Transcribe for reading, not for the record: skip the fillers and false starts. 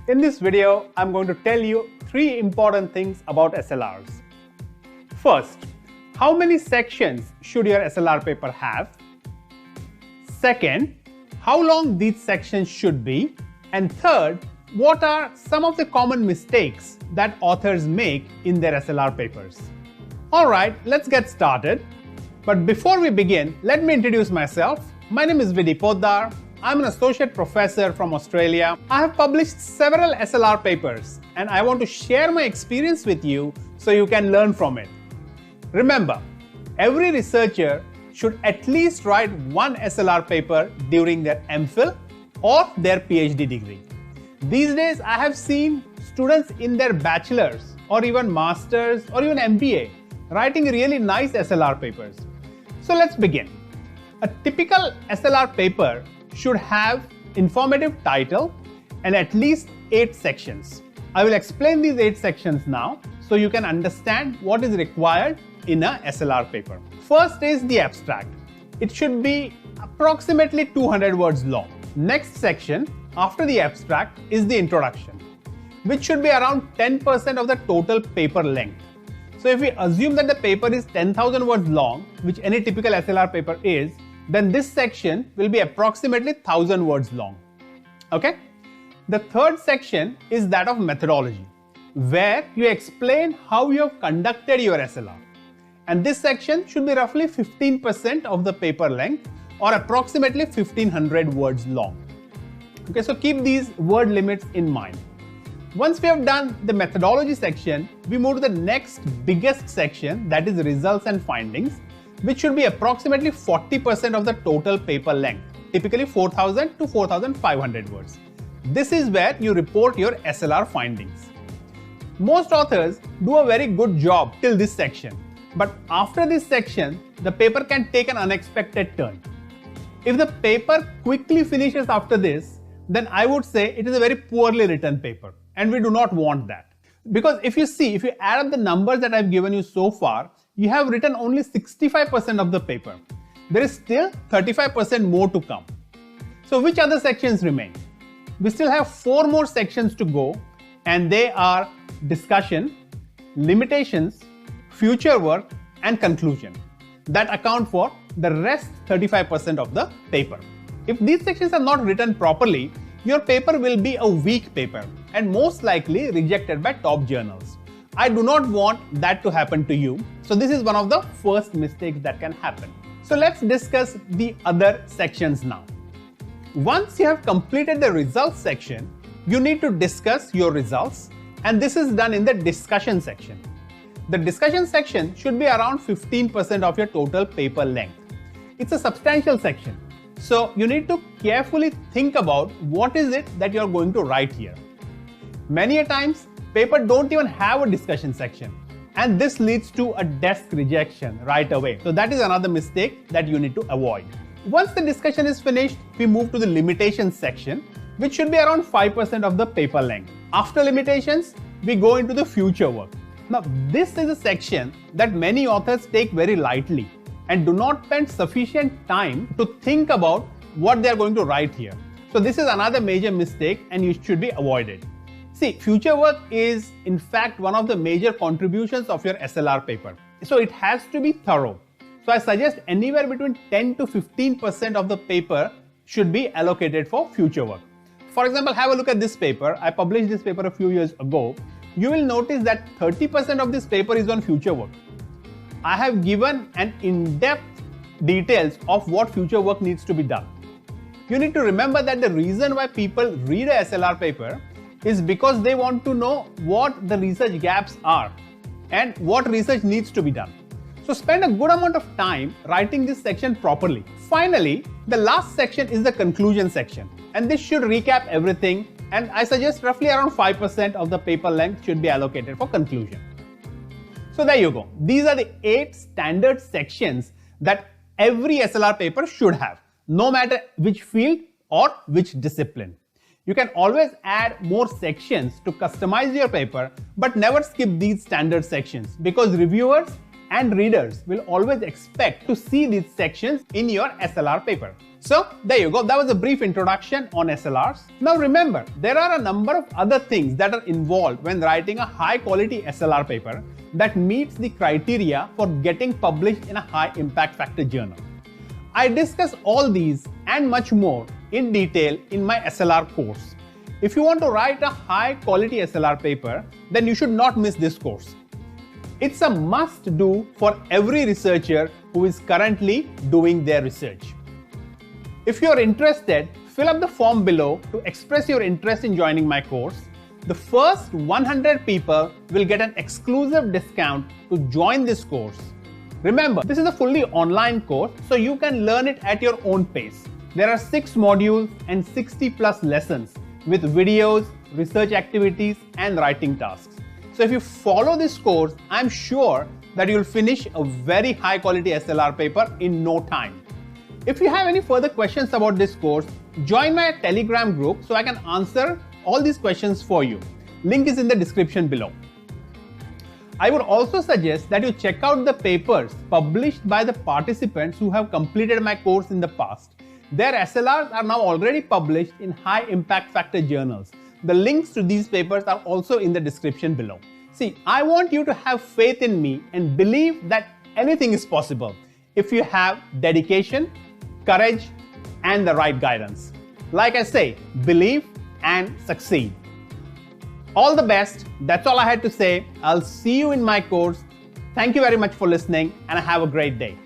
In this video, I'm going to tell you 3 important things about SLRs. First, how many sections should your SLR paper have? Second, how long these sections should be? And third, what are some of the common mistakes that authors make in their SLR papers? Alright, let's get started. But before we begin, let me introduce myself. My name is Vidy Potdar. I'm an associate professor from Australia. I have published several SLR papers and I want to share my experience with you so you can learn from it. Remember, every researcher should at least write one SLR paper during their MPhil or their Ph.D. degree. These days, I have seen students in their bachelor's or even master's or even MBA writing really nice SLR papers. So let's begin. A typical SLR paper should have informative title and at least 8 sections. I will explain these 8 sections now so you can understand what is required in a SLR paper. First is the abstract. It should be approximately 200 words long. Next section after the abstract is the introduction, which should be around 10% of the total paper length. So if we assume that the paper is 10,000 words long, which any typical SLR paper is, then this section will be approximately 1,000 words long. Okay? The third section is that of methodology, where you explain how you have conducted your SLR. And this section should be roughly 15% of the paper length or approximately 1,500 words long. Okay, so keep these word limits in mind. Once we have done the methodology section, we move to the next biggest section, that is results and findings, which should be approximately 40% of the total paper length, typically 4,000 to 4,500 words. This is where you report your SLR findings. Most authors do a very good job till this section, but after this section, the paper can take an unexpected turn. If the paper quickly finishes after this, then I would say it is a very poorly written paper, and we do not want that. Because if you add up the numbers that I've given you so far, you have written only 65% of the paper. There is still 35% more to come. So which other sections remain? We still have 4 more sections to go, and they are discussion, limitations, future work, and conclusion. That account for the rest 35% of the paper. If these sections are not written properly, your paper will be a weak paper and most likely rejected by top journals. I do not want that to happen to you. So this is one of the first mistakes that can happen. So let's discuss the other sections now. Once you have completed the results section, you need to discuss your results, and this is done in the discussion section. The discussion section should be around 15% of your total paper length. It's a substantial section. So you need to carefully think about what is it that you're going to write here. Many a times, paper don't even have a discussion section, and this leads to a desk rejection right away. So that is another mistake that you need to avoid. Once the discussion is finished, we move to the limitations section, which should be around 5% of the paper length. After limitations, we go into the future work. Now, this is a section that many authors take very lightly and do not spend sufficient time to think about what they are going to write here. So this is another major mistake and you should be avoided. See, future work is in fact one of the major contributions of your SLR paper. So it has to be thorough. So I suggest anywhere between 10 to 15% of the paper should be allocated for future work. For example, have a look at this paper. I published this paper a few years ago. You will notice that 30% of this paper is on future work. I have given an in-depth details of what future work needs to be done. You need to remember that the reason why people read a SLR paper is because they want to know what the research gaps are and what research needs to be done. So spend a good amount of time writing this section properly. Finally, the last section is the conclusion section, and this should recap everything, and I suggest roughly around 5% of the paper length should be allocated for conclusion. So there you go. These are the 8 standard sections that every SLR paper should have, no matter which field or which discipline. You can always add more sections to customize your paper, but never skip these standard sections because reviewers and readers will always expect to see these sections in your SLR paper. So there you go. That was a brief introduction on SLRs. Now remember, there are a number of other things that are involved when writing a high quality SLR paper that meets the criteria for getting published in a high impact factor journal. I discuss all these and much more in detail in my SLR course. If you want to write a high quality SLR paper, then you should not miss this course. It's a must do for every researcher who is currently doing their research. If you are interested, fill up the form below to express your interest in joining my course. The first 100 people will get an exclusive discount to join this course. Remember, this is a fully online course, so you can learn it at your own pace. There are 6 modules and 60 plus lessons with videos, research activities, and writing tasks. So if you follow this course, I'm sure that you'll finish a very high quality SLR paper in no time. If you have any further questions about this course, join my Telegram group so I can answer all these questions for you. Link is in the description below. I would also suggest that you check out the papers published by the participants who have completed my course in the past. Their SLRs are now already published in high impact factor journals. The links to these papers are also in the description below. See, I want you to have faith in me and believe that anything is possible if you have dedication, courage, and the right guidance. Like I say, believe and succeed. All the best. That's all I had to say. I'll see you in my course. Thank you very much for listening and have a great day.